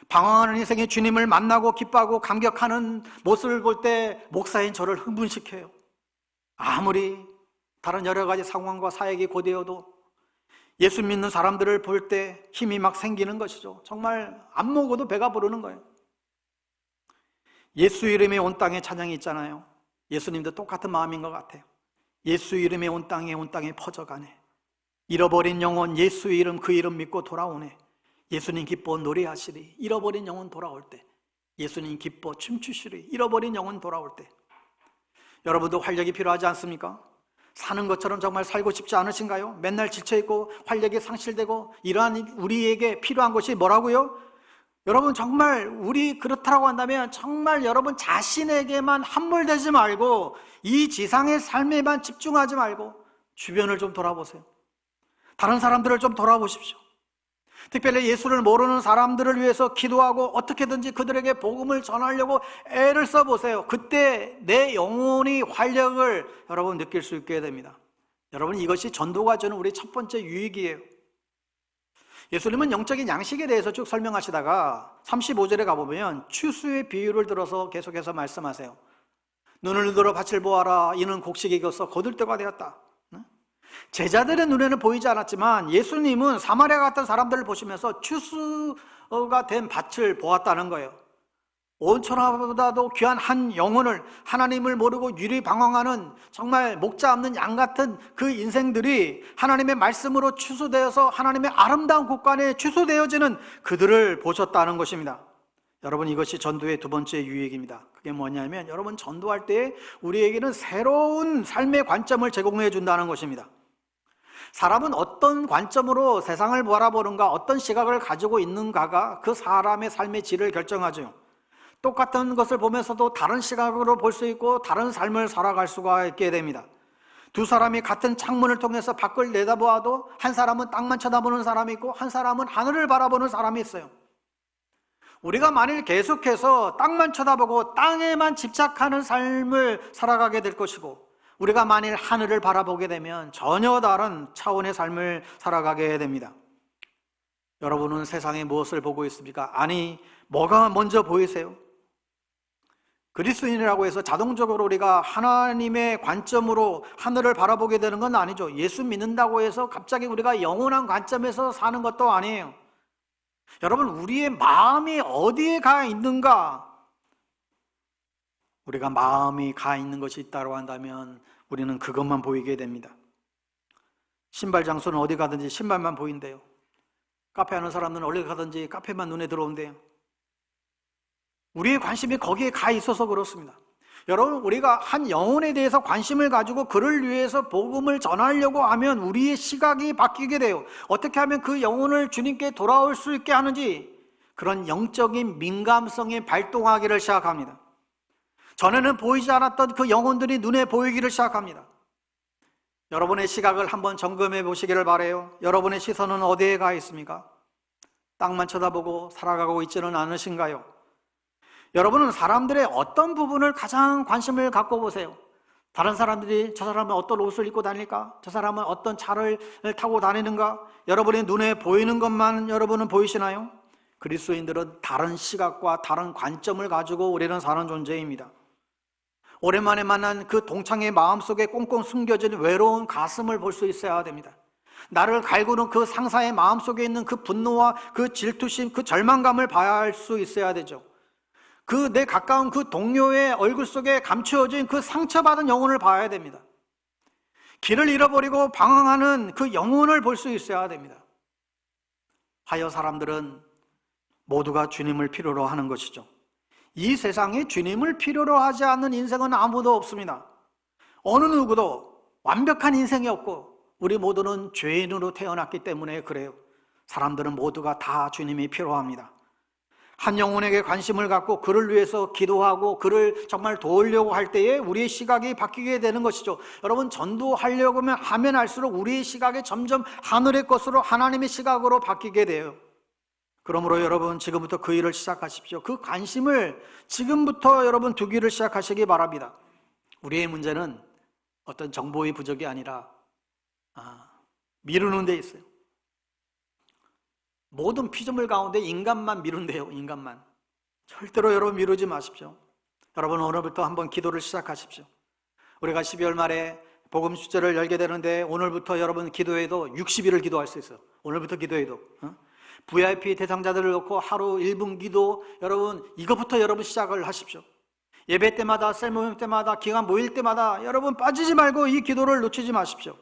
방황하는 인생에 주님을 만나고 기뻐하고 감격하는 모습을 볼 때 목사인 저를 흥분시켜요. 아무리 다른 여러 가지 상황과 사역이 고되어도 예수 믿는 사람들을 볼 때 힘이 막 생기는 것이죠. 정말 안 먹어도 배가 부르는 거예요. 예수 이름의 온 땅에 찬양이 있잖아요. 예수님도 똑같은 마음인 것 같아요. 예수 이름의 온 땅에 퍼져가네. 잃어버린 영혼 예수 이름 그 이름 믿고 돌아오네. 예수님 기뻐 노래하시리. 잃어버린 영혼 돌아올 때 예수님 기뻐 춤추시리. 잃어버린 영혼 돌아올 때. 여러분도 활력이 필요하지 않습니까? 사는 것처럼 정말 살고 싶지 않으신가요? 맨날 지쳐있고 활력이 상실되고 이러한 우리에게 필요한 것이 뭐라고요? 여러분, 정말 우리 그렇다고 한다면 정말 여러분 자신에게만 함몰되지 말고 이 지상의 삶에만 집중하지 말고 주변을 좀 돌아보세요. 다른 사람들을 좀 돌아보십시오. 특별히 예수를 모르는 사람들을 위해서 기도하고 어떻게든지 그들에게 복음을 전하려고 애를 써보세요. 그때 내 영혼이 활력을 여러분 느낄 수 있게 됩니다. 여러분, 이것이 전도가 주는 우리 첫 번째 유익이에요. 예수님은 영적인 양식에 대해서 쭉 설명하시다가 35절에 가보면 추수의 비유를 들어서 계속해서 말씀하세요. 눈을 들어 밭을 보아라. 이는 곡식이 익어서 거둘 때가 되었다. 제자들의 눈에는 보이지 않았지만 예수님은 사마리아 같은 사람들을 보시면서 추수가 된 밭을 보았다는 거예요. 온 천하보다도 귀한 한 영혼을, 하나님을 모르고 유리방황하는 정말 목자 없는 양 같은 그 인생들이 하나님의 말씀으로 추수되어서 하나님의 아름다운 곳간에 추수되어지는 그들을 보셨다는 것입니다. 여러분, 이것이 전도의 두 번째 유익입니다. 그게 뭐냐면 여러분, 전도할 때 우리에게는 새로운 삶의 관점을 제공해 준다는 것입니다. 사람은 어떤 관점으로 세상을 바라보는가, 어떤 시각을 가지고 있는가가 그 사람의 삶의 질을 결정하죠. 똑같은 것을 보면서도 다른 시각으로 볼 수 있고 다른 삶을 살아갈 수가 있게 됩니다. 두 사람이 같은 창문을 통해서 밖을 내다보아도 한 사람은 땅만 쳐다보는 사람이 있고 한 사람은 하늘을 바라보는 사람이 있어요. 우리가 만일 계속해서 땅만 쳐다보고 땅에만 집착하는 삶을 살아가게 될 것이고, 우리가 만일 하늘을 바라보게 되면 전혀 다른 차원의 삶을 살아가게 됩니다. 여러분은 세상에 무엇을 보고 있습니까? 아니, 뭐가 먼저 보이세요? 그리스도인이라고 해서 자동적으로 우리가 하나님의 관점으로 하늘을 바라보게 되는 건 아니죠. 예수 믿는다고 해서 갑자기 우리가 영원한 관점에서 사는 것도 아니에요. 여러분, 우리의 마음이 어디에 가 있는가? 우리가 마음이 가 있는 것이 있다고 한다면 우리는 그것만 보이게 됩니다. 신발 장소는 어디 가든지 신발만 보인대요. 카페 하는 사람들은 어디 가든지 카페만 눈에 들어온대요. 우리의 관심이 거기에 가 있어서 그렇습니다. 여러분, 우리가 한 영혼에 대해서 관심을 가지고 그를 위해서 복음을 전하려고 하면 우리의 시각이 바뀌게 돼요. 어떻게 하면 그 영혼을 주님께 돌아올 수 있게 하는지, 그런 영적인 민감성이 발동하기를 시작합니다. 전에는 보이지 않았던 그 영혼들이 눈에 보이기를 시작합니다. 여러분의 시각을 한번 점검해 보시기를 바라요. 여러분의 시선은 어디에 가 있습니까? 땅만 쳐다보고 살아가고 있지는 않으신가요? 여러분은 사람들의 어떤 부분을 가장 관심을 갖고 보세요. 다른 사람들이 저 사람은 어떤 옷을 입고 다닐까? 저 사람은 어떤 차를 타고 다니는가? 여러분의 눈에 보이는 것만 여러분은 보이시나요? 그리스도인들은 다른 시각과 다른 관점을 가지고 우리는 사는 존재입니다. 오랜만에 만난 그 동창의 마음속에 꽁꽁 숨겨진 외로운 가슴을 볼 수 있어야 됩니다. 나를 갈구는 그 상사의 마음속에 있는 그 분노와 그 질투심, 그 절망감을 봐야 할 수 있어야 되죠. 그 내 가까운 그 동료의 얼굴 속에 감추어진 그 상처받은 영혼을 봐야 됩니다. 길을 잃어버리고 방황하는 그 영혼을 볼 수 있어야 됩니다. 하여 사람들은 모두가 주님을 필요로 하는 것이죠. 이 세상에 주님을 필요로 하지 않는 인생은 아무도 없습니다. 어느 누구도 완벽한 인생이 없고 우리 모두는 죄인으로 태어났기 때문에 그래요. 사람들은 모두가 다 주님이 필요합니다. 한 영혼에게 관심을 갖고 그를 위해서 기도하고 그를 정말 도우려고 할 때에 우리의 시각이 바뀌게 되는 것이죠. 여러분, 전도하려고 하면 할수록 우리의 시각이 점점 하늘의 것으로 하나님의 시각으로 바뀌게 돼요. 그러므로 여러분, 지금부터 그 일을 시작하십시오. 그 관심을 지금부터 여러분 두기를 시작하시기 바랍니다. 우리의 문제는 어떤 정보의 부족이 아니라 미루는 데 있어요. 모든 피조물 가운데 인간만 미룬대요. 인간만. 절대로 여러분 미루지 마십시오. 여러분, 오늘부터 한번 기도를 시작하십시오. 우리가 12월 말에 복음 축제를 열게 되는데 오늘부터 여러분 기도해도 60일을 기도할 수 있어요. 오늘부터 기도해도 VIP 대상자들을 놓고 하루 1분 기도, 여러분 이것부터 여러분 시작을 하십시오. 예배 때마다, 셀 모임 때마다, 기간 모일 때마다 여러분 빠지지 말고 이 기도를 놓치지 마십시오.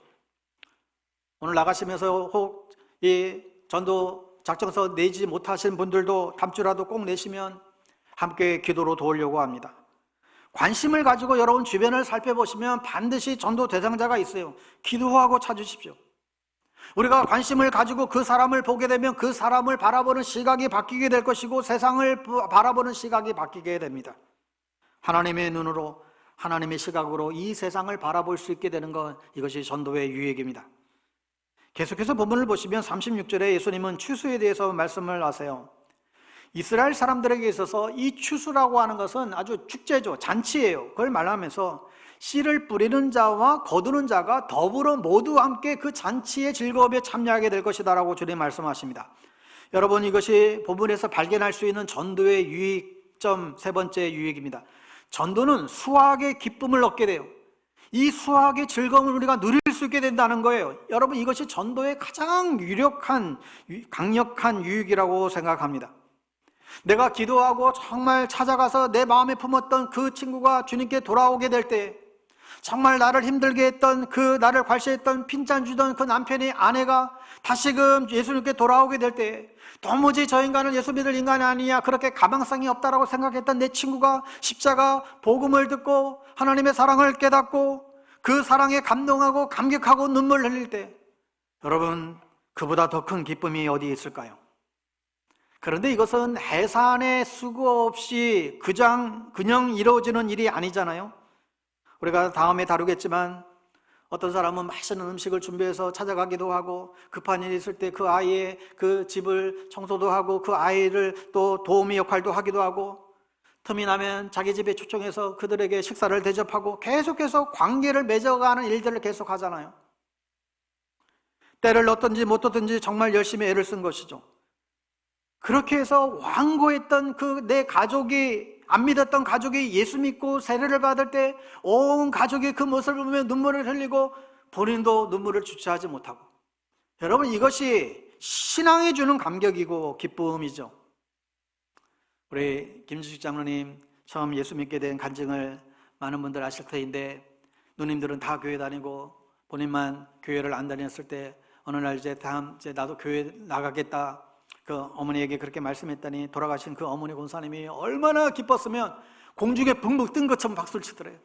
오늘 나가시면서 혹 이 전도 작정서 내지 못하신 분들도 다음 주라도 꼭 내시면 함께 기도로 도우려고 합니다. 관심을 가지고 여러분 주변을 살펴보시면 반드시 전도 대상자가 있어요. 기도하고 찾으십시오. 우리가 관심을 가지고 그 사람을 보게 되면 그 사람을 바라보는 시각이 바뀌게 될 것이고 세상을 바라보는 시각이 바뀌게 됩니다. 하나님의 눈으로, 하나님의 시각으로 이 세상을 바라볼 수 있게 되는 것, 이것이 전도의 유익입니다. 계속해서 본문을 보시면 36절에 예수님은 추수에 대해서 말씀을 하세요. 이스라엘 사람들에게 있어서 이 추수라고 하는 것은 아주 축제죠. 잔치예요. 그걸 말하면서 씨를 뿌리는 자와 거두는 자가 더불어 모두 함께 그 잔치의 즐거움에 참여하게 될 것이다 라고 주님 말씀하십니다. 여러분, 이것이 본문에서 발견할 수 있는 전도의 유익점 세 번째 유익입니다. 전도는 수확의 기쁨을 얻게 돼요. 이 수확의 즐거움을 우리가 누릴 수 있게 된다는 거예요. 여러분, 이것이 전도의 가장 유력한, 강력한 유익이라고 생각합니다. 내가 기도하고 정말 찾아가서 내 마음에 품었던 그 친구가 주님께 돌아오게 될 때, 정말 나를 힘들게 했던 나를 괄시했던 핀잔 주던 그 남편의 아내가 다시금 예수님께 돌아오게 될 때, 도무지 저 인간은 예수 믿을 인간이 아니야, 그렇게 가망성이 없다라고 생각했던 내 친구가 십자가 복음을 듣고 하나님의 사랑을 깨닫고 그 사랑에 감동하고 감격하고 눈물 흘릴 때, 여러분, 그보다 더 큰 기쁨이 어디 있을까요? 그런데 이것은 해산의 수고 없이 그냥 이루어지는 일이 아니잖아요. 우리가 다음에 다루겠지만 어떤 사람은 맛있는 음식을 준비해서 찾아가기도 하고 급한 일이 있을 때 그 아이의 그 집을 청소도 하고 그 아이를 또 도우미 역할도 하기도 하고 틈이 나면 자기 집에 초청해서 그들에게 식사를 대접하고 계속해서 관계를 맺어가는 일들을 계속 하잖아요. 때를 넣든지 못 넣든지 정말 열심히 애를 쓴 것이죠. 그렇게 해서 완고했던 내 가족이, 안 믿었던 가족이 예수 믿고 세례를 받을 때 온 가족이 그 모습을 보며 눈물을 흘리고 본인도 눈물을 주체하지 못하고, 여러분, 이것이 신앙이 주는 감격이고 기쁨이죠. 우리 김주식 장로님 처음 예수 믿게 된 간증을 많은 분들 아실 터인데, 누님들은 다 교회 다니고 본인만 교회를 안 다녔을 때 어느 날 이제 나도 교회 나가겠다, 그 어머니에게 그렇게 말씀했더니 돌아가신 그 어머니 권사님이 얼마나 기뻤으면 공중에 붕붕 뜬 것처럼 박수를 치더래요.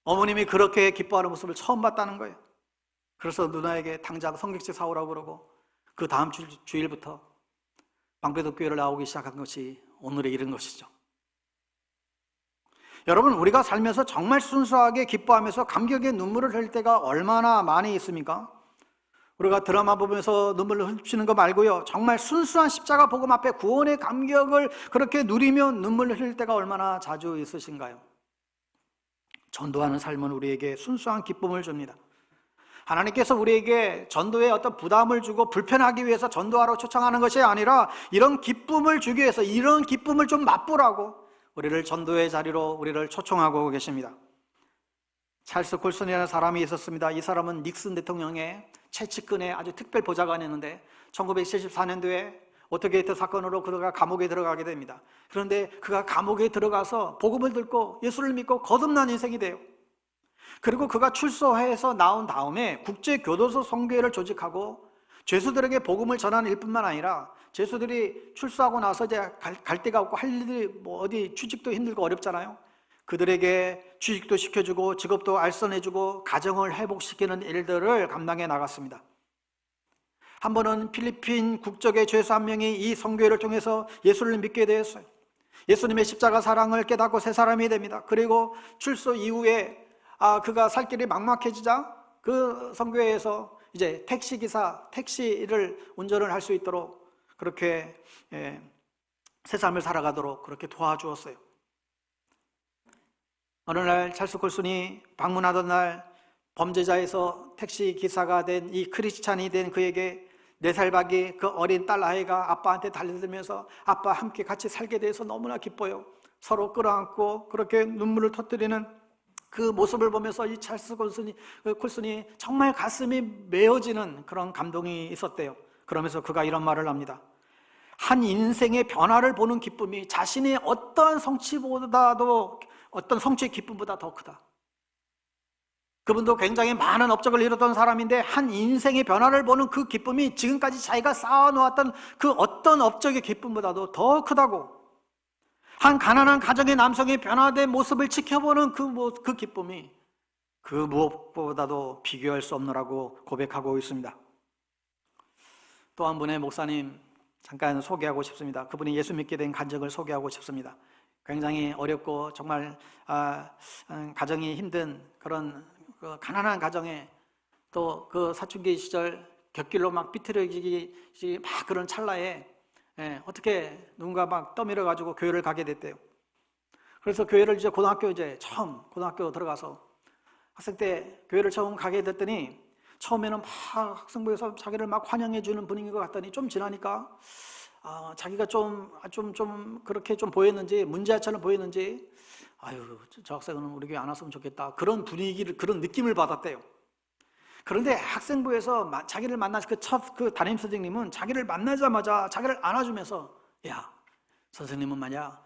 어머님이 그렇게 기뻐하는 모습을 처음 봤다는 거예요. 그래서 누나에게 당장 성경책 사오라고 그러고 그 다음 주일부터 방배동 교회를 나오기 시작한 것이 오늘의 이런 것이죠. 여러분, 우리가 살면서 정말 순수하게 기뻐하면서 감격의 눈물을 흘릴 때가 얼마나 많이 있습니까? 우리가 드라마 보면서 눈물을 훔치는 거 말고요, 정말 순수한 십자가 복음 앞에 구원의 감격을 그렇게 누리며 눈물을 흘릴 때가 얼마나 자주 있으신가요? 전도하는 삶은 우리에게 순수한 기쁨을 줍니다. 하나님께서 우리에게 전도에 어떤 부담을 주고 불편하기 위해서 전도하러 초청하는 것이 아니라 이런 기쁨을 주기 위해서, 이런 기쁨을 좀 맛보라고 우리를 전도의 자리로 우리를 초청하고 계십니다. 찰스 콜슨이라는 사람이 있었습니다. 이 사람은 닉슨 대통령의 최측근의 아주 특별 보좌관이었는데 1974년도에 오토게이트 사건으로 그가 감옥에 들어가게 됩니다. 그런데 그가 감옥에 들어가서 복음을 듣고 예수를 믿고 거듭난 인생이 돼요. 그리고 그가 출소해서 나온 다음에 국제교도소 선교회를 조직하고 죄수들에게 복음을 전하는 일뿐만 아니라 죄수들이 출소하고 나서 이제 갈 데가 없고 할 일이 뭐 어디 취직도 힘들고 어렵잖아요. 그들에게 취직도 시켜주고 직업도 알선해주고 가정을 회복시키는 일들을 감당해 나갔습니다. 한 번은 필리핀 국적의 죄수 한 명이 이 선교회를 통해서 예수를 믿게 되었어요. 예수님의 십자가 사랑을 깨닫고 새 사람이 됩니다. 그리고 출소 이후에 그가 살 길이 막막해지자 그 선교회에서 이제 택시를 운전을 할 수 있도록 그렇게 새 삶을 살아가도록 그렇게 도와주었어요. 어느 날 찰스 콜슨이 방문하던 날 범죄자에서 택시 기사가 된 이 크리스찬이 된 그에게 4살 박이 그 어린 딸 아이가 아빠한테 달려들면서 아빠 함께 같이 살게 돼서 너무나 기뻐요. 서로 끌어안고 그렇게 눈물을 터뜨리는 그 모습을 보면서 이 찰스 콜슨이 정말 가슴이 메어지는 그런 감동이 있었대요. 그러면서 그가 이런 말을 합니다. 한 인생의 변화를 보는 기쁨이 자신의 어떤 성취의 기쁨보다 더 크다. 그분도 굉장히 많은 업적을 이뤘던 사람인데 한 인생의 변화를 보는 그 기쁨이 지금까지 자기가 쌓아놓았던 그 어떤 업적의 기쁨보다도 더 크다고. 한 가난한 가정의 남성의 변화된 모습을 지켜보는 그 기쁨이 그 무엇보다도 비교할 수 없노라고 고백하고 있습니다. 또 한 분의 목사님 잠깐 소개하고 싶습니다. 그분이 예수 믿게 된 간증을 소개하고 싶습니다. 굉장히 어렵고 정말 가정이 힘든 그런 그 가난한 가정에 또 그 사춘기 시절 곁길로 막 비틀어지기 막 그런 찰나에 어떻게 누군가 막 떠밀어 가지고 교회를 가게 됐대요. 그래서 교회를 이제 처음 고등학교 들어가서 학생 때 교회를 처음 가게 됐더니 처음에는 막 학생부에서 자기를 막 환영해 주는 분위기가 같더니 좀 지나니까 자기가 좀 그렇게 좀 보였는지 문제아처럼 보였는지 저 학생은 우리 교회 안 왔으면 좋겠다 그런 분위기를 그런 느낌을 받았대요. 그런데 학생부에서 자기를 만난 그 담임 선생님은 자기를 만나자마자 자기를 안아주면서 야 선생님은 만약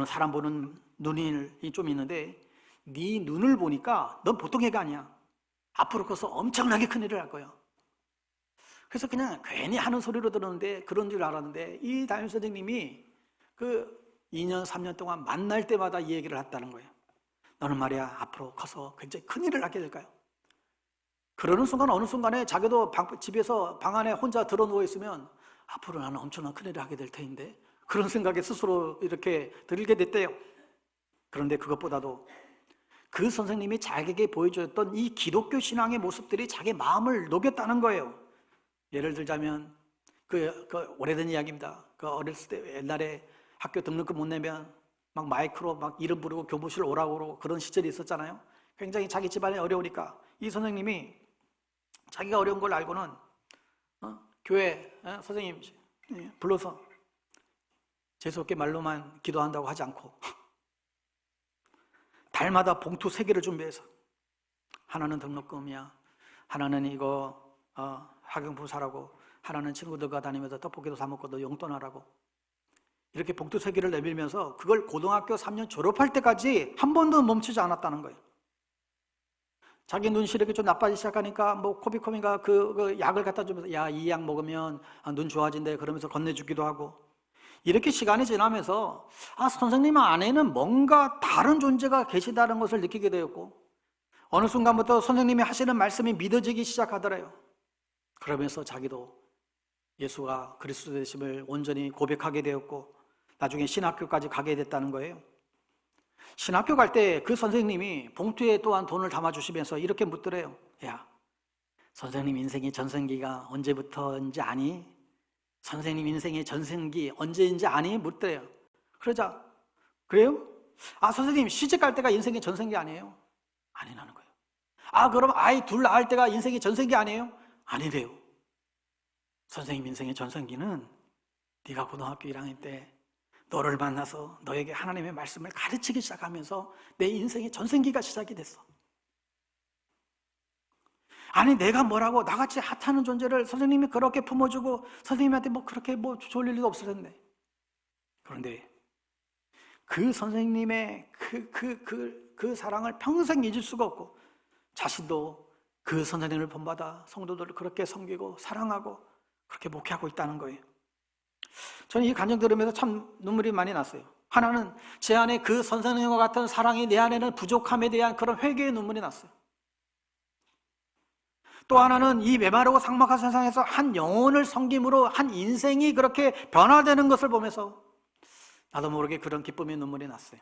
사람 보는 눈이 좀 있는데 네 눈을 보니까 넌 보통 애가 아니야. 앞으로 커서 엄청나게 큰 일을 할 거야. 그래서 그냥 괜히 하는 소리로 들었는데 그런 줄 알았는데 이 담임 선생님이 그 2년 3년 동안 만날 때마다 이 얘기를 했다는 거예요. 너는 말이야 앞으로 커서 굉장히 큰 일을 하게 될 거야. 그러는 순간 어느 순간에 자기도 집에서 방 안에 혼자 들어 누워 있으면 앞으로 나는 엄청난 큰 일을 하게 될 테인데 그런 생각에 스스로 이렇게 들게 됐대요. 그런데 그것보다도 그 선생님이 자기에게 보여줬던 이 기독교 신앙의 모습들이 자기 마음을 녹였다는 거예요. 예를 들자면 그 오래된 이야기입니다. 그 어렸을 때 옛날에 학교 등록금 못 내면 막 마이크로 막 이름 부르고 교무실 오라고 그러고 그런 시절이 있었잖아요. 굉장히 자기 집안이 어려우니까 이 선생님이 자기가 어려운 걸 알고는 교회 선생님 불러서 재수없게 말로만 기도한다고 하지 않고 달마다 봉투 3개를 준비해서 하나는 등록금이야, 하나는 이거 학용품 사라고, 하나는 친구들과 다니면서 떡볶이도 사 먹고 너 용돈 하라고 이렇게 봉투 3개를 내밀면서 그걸 고등학교 3년 졸업할 때까지 한 번도 멈추지 않았다는 거예요. 자기 눈 시력이 좀 나빠지기 시작하니까 뭐 코비콤인가 그 약을 갖다 주면서 야, 이 약 먹으면 눈 좋아진대 그러면서 건네주기도 하고 이렇게 시간이 지나면서 선생님 안에는 뭔가 다른 존재가 계시다는 것을 느끼게 되었고 어느 순간부터 선생님이 하시는 말씀이 믿어지기 시작하더래요. 그러면서 자기도 예수가 그리스도 되심을 온전히 고백하게 되었고 나중에 신학교까지 가게 됐다는 거예요. 신학교 갈 때 그 선생님이 봉투에 또한 돈을 담아주시면서 이렇게 묻더래요. 야, 선생님 인생의 전성기가 언제부터인지 아니? 선생님 인생의 전성기 언제인지 아니? 묻더래요. 그러자 그래요? 선생님 시집 갈 때가 인생의 전성기 아니에요? 아니라는 거예요. 그럼 아이 둘 낳을 때가 인생의 전성기 아니에요? 아니래요. 선생님 인생의 전성기는 네가 고등학교 1학년 때 너를 만나서 너에게 하나님의 말씀을 가르치기 시작하면서 내 인생의 전성기가 시작이 됐어. 아니 내가 뭐라고 나같이 핫하는 존재를 선생님이 그렇게 품어주고 선생님한테 그렇게 졸릴 일도 없을 텐데 그런데 그 선생님의 그 사랑을 평생 잊을 수가 없고 자신도 그 선생님을 본받아 성도들을 그렇게 섬기고 사랑하고 그렇게 목회하고 있다는 거예요. 저는 이 간증 들으면서 참 눈물이 많이 났어요. 하나는 제 안에 그 선생님과 같은 사랑이 내 안에는 부족함에 대한 그런 회개의 눈물이 났어요. 또 하나는 이 메마르고 삭막한 세상에서 한 영혼을 섬김으로 한 인생이 그렇게 변화되는 것을 보면서 나도 모르게 그런 기쁨의 눈물이 났어요.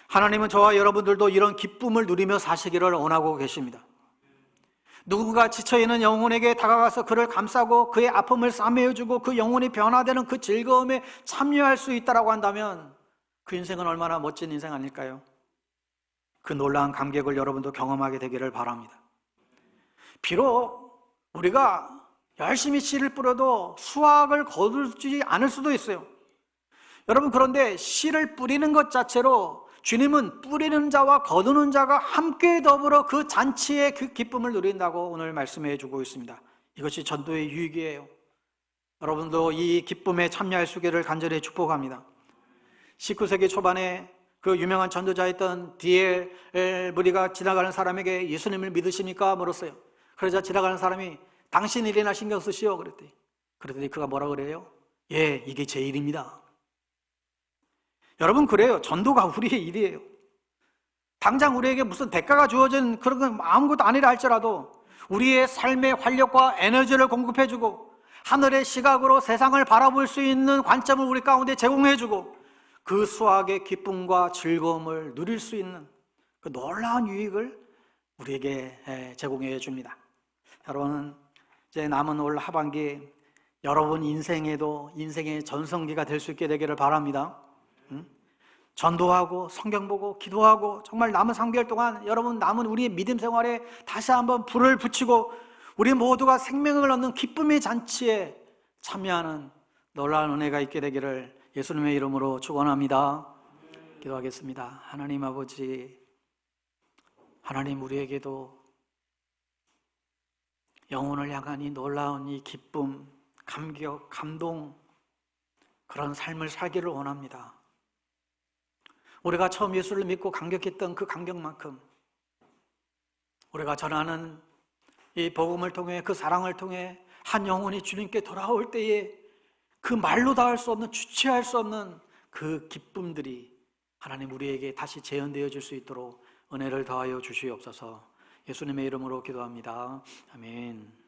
하나님은 저와 여러분들도 이런 기쁨을 누리며 사시기를 원하고 계십니다. 누군가 지쳐있는 영혼에게 다가가서 그를 감싸고 그의 아픔을 싸매어주고 그 영혼이 변화되는 그 즐거움에 참여할 수 있다고 한다면 그 인생은 얼마나 멋진 인생 아닐까요? 그 놀라운 감격을 여러분도 경험하게 되기를 바랍니다. 비록 우리가 열심히 씨를 뿌려도 수확을 거두지 않을 수도 있어요. 여러분, 그런데 씨를 뿌리는 것 자체로 주님은 뿌리는 자와 거두는 자가 함께 더불어 그 잔치의 그 기쁨을 누린다고 오늘 말씀해 주고 있습니다. 이것이 전도의 유익이에요. 여러분도 이 기쁨에 참여할 수 있기를 간절히 축복합니다. 19세기 초반에 그 유명한 전도자였던 D.L. 무리가 지나가는 사람에게 예수님을 믿으십니까? 물었어요. 그러자 지나가는 사람이 당신 일이나 신경 쓰시오 그랬더니 그가 뭐라 그래요? 예, 이게 제 일입니다. 여러분, 그래요. 전도가 우리의 일이에요. 당장 우리에게 무슨 대가가 주어진 그런 건 아무것도 아니라 할지라도 우리의 삶의 활력과 에너지를 공급해주고 하늘의 시각으로 세상을 바라볼 수 있는 관점을 우리 가운데 제공해주고 그 수확의 기쁨과 즐거움을 누릴 수 있는 그 놀라운 유익을 우리에게 제공해 줍니다. 여러분, 이제 남은 올 하반기 여러분 인생에도 인생의 전성기가 될 수 있게 되기를 바랍니다. 전도하고 성경 보고 기도하고 정말 남은 3개월 동안 여러분 남은 우리의 믿음 생활에 다시 한번 불을 붙이고 우리 모두가 생명을 얻는 기쁨의 잔치에 참여하는 놀라운 은혜가 있게 되기를 예수님의 이름으로 축원합니다. 기도하겠습니다. 하나님 아버지, 하나님 우리에게도 영혼을 향한 이 놀라운 이 기쁨, 감격, 감동 그런 삶을 살기를 원합니다. 우리가 처음 예수를 믿고 감격했던 그 감격만큼 우리가 전하는 이 복음을 통해 그 사랑을 통해 한 영혼이 주님께 돌아올 때에 그 말로 다 할 수 없는 주체할 수 없는 그 기쁨들이 하나님 우리에게 다시 재현되어 줄 수 있도록 은혜를 더하여 주시옵소서. 예수님의 이름으로 기도합니다. 아멘.